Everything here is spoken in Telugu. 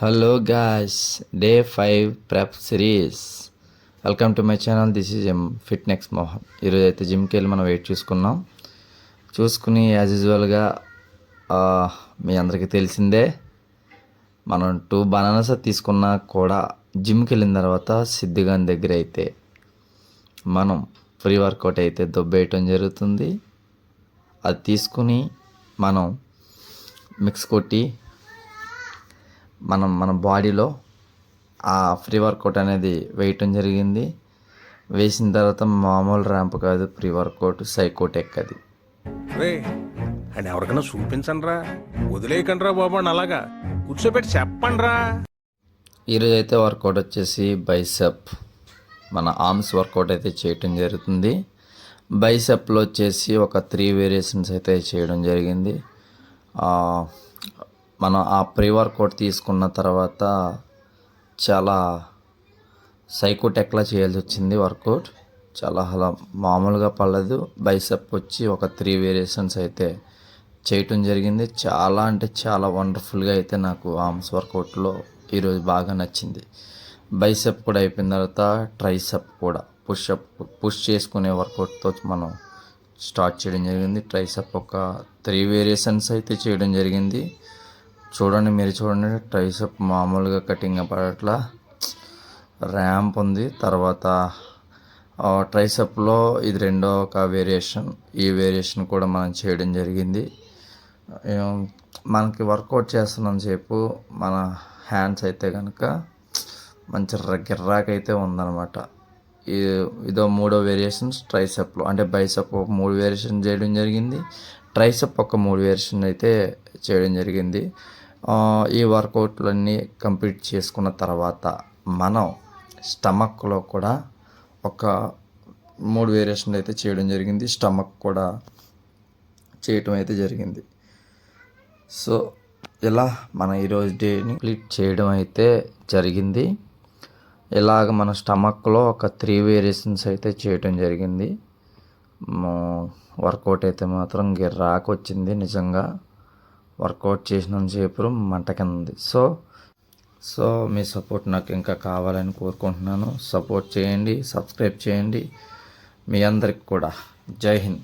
Hello guys, day 5 prep series. Welcome to my channel. This is Fitnex Mohan. ఈరోజు అయితే జిమ్కి వెళ్ళి మనం వెయిట్ చూసుకుని యాజ్ యూజువల్గా మీ అందరికీ తెలిసిందే, మనం 2 బనానాస్ తీసుకున్నా కూడా జిమ్కి వెళ్ళిన తర్వాత సిద్ధిగాని దగ్గర అయితే మనం ఫ్రీ వర్కౌట్ అయితే దొబ్బేయటం జరుగుతుంది. అది తీసుకుని మనం మిక్స్ కొట్టి మన బాడీలో ఆ ఫ్రీ వర్కౌట్ అనేది వేయటం జరిగింది. వేసిన తర్వాత మామూలు ర్యాంప్ కాదు, ప్రీ వర్కౌట్ సైకోటెక్ అది. అని ఎవరికైనా చూపించండి రా, వదిలేయకండి రా బాబు అని అలాగా కూర్చోబెట్టి చెప్పండి రా. ఈరోజు అయితే వర్కౌట్ వచ్చేసి బైసెప్, మన ఆర్మ్స్ వర్కౌట్ అయితే చేయటం జరుగుతుంది. బైసెప్లో వచ్చేసి ఒక 3 వేరియేషన్స్ అయితే చేయడం జరిగింది. మనం ఆ ప్రీ వర్కౌట్ తీసుకున్న తర్వాత చాలా సైకోటెక్లా చేయాల్సి వచ్చింది. వర్కౌట్ చాలా అలా మామూలుగా పడలేదు. బైసెప్ వచ్చి ఒక 3 వేరియేషన్స్ అయితే చేయటం జరిగింది. చాలా అంటే చాలా వండర్ఫుల్గా అయితే నాకు ఆర్మ్స్ వర్కౌట్లో ఈరోజు బాగా నచ్చింది. బైసెప్ కూడా అయిపోయిన తర్వాత ట్రైసెప్ కూడా పుష్ చేసుకునే వర్కౌట్తో మనం స్టార్ట్ చేయడం జరిగింది. ట్రైసెప్ ఒక 3 వేరియేషన్స్ అయితే చేయడం జరిగింది. మీరు చూడండి, ట్రైసెప్ మామూలుగా కటింగ్ పడట్లా, ర్యాంప్ ఉంది. తర్వాత ట్రైసెప్లో ఇది రెండో ఒక వేరియేషన్. ఈ వేరియేషన్ కూడా మనం చేయడం జరిగింది. మనకి వర్కౌట్ చేస్తున్నంత సేపు మన హ్యాండ్స్ అయితే కనుక మంచి గిర్రాకైతే ఉందన్నమాట. ఇదో 3వ వేరియేషన్స్ ట్రైసెప్లో, అంటే బైసెప్ ఒక 3 వేరియేషన్ చేయడం జరిగింది. ట్రైసెప్ ఒక 3 వేరియేషన్ అయితే చేయడం జరిగింది. ఈ వర్కౌట్లన్నీ కంప్లీట్ చేసుకున్న తర్వాత మనం స్టమక్లో కూడా ఒక 3 వేరియేషన్లు అయితే చేయడం జరిగింది. స్టమక్ కూడా చేయటం అయితే జరిగింది. సో ఇలా మన ఈరోజు డేని కంప్లీట్ చేయడం అయితే జరిగింది. ఇలాగ మన స్టమక్లో ఒక 3 వేరియేషన్స్ అయితే చేయటం జరిగింది. వర్కౌట్ అయితే మాత్రం గిర్రాకు వచ్చింది. నిజంగా వర్కౌట్ చేసినంతసేపు మంట కింద ఉంది. సో మీ సపోర్ట్ నాకు ఇంకా కావాలని కోరుకుంటున్నాను. సపోర్ట్ చేయండి, సబ్స్క్రైబ్ చేయండి. మీ అందరికి కూడా జై హింద్.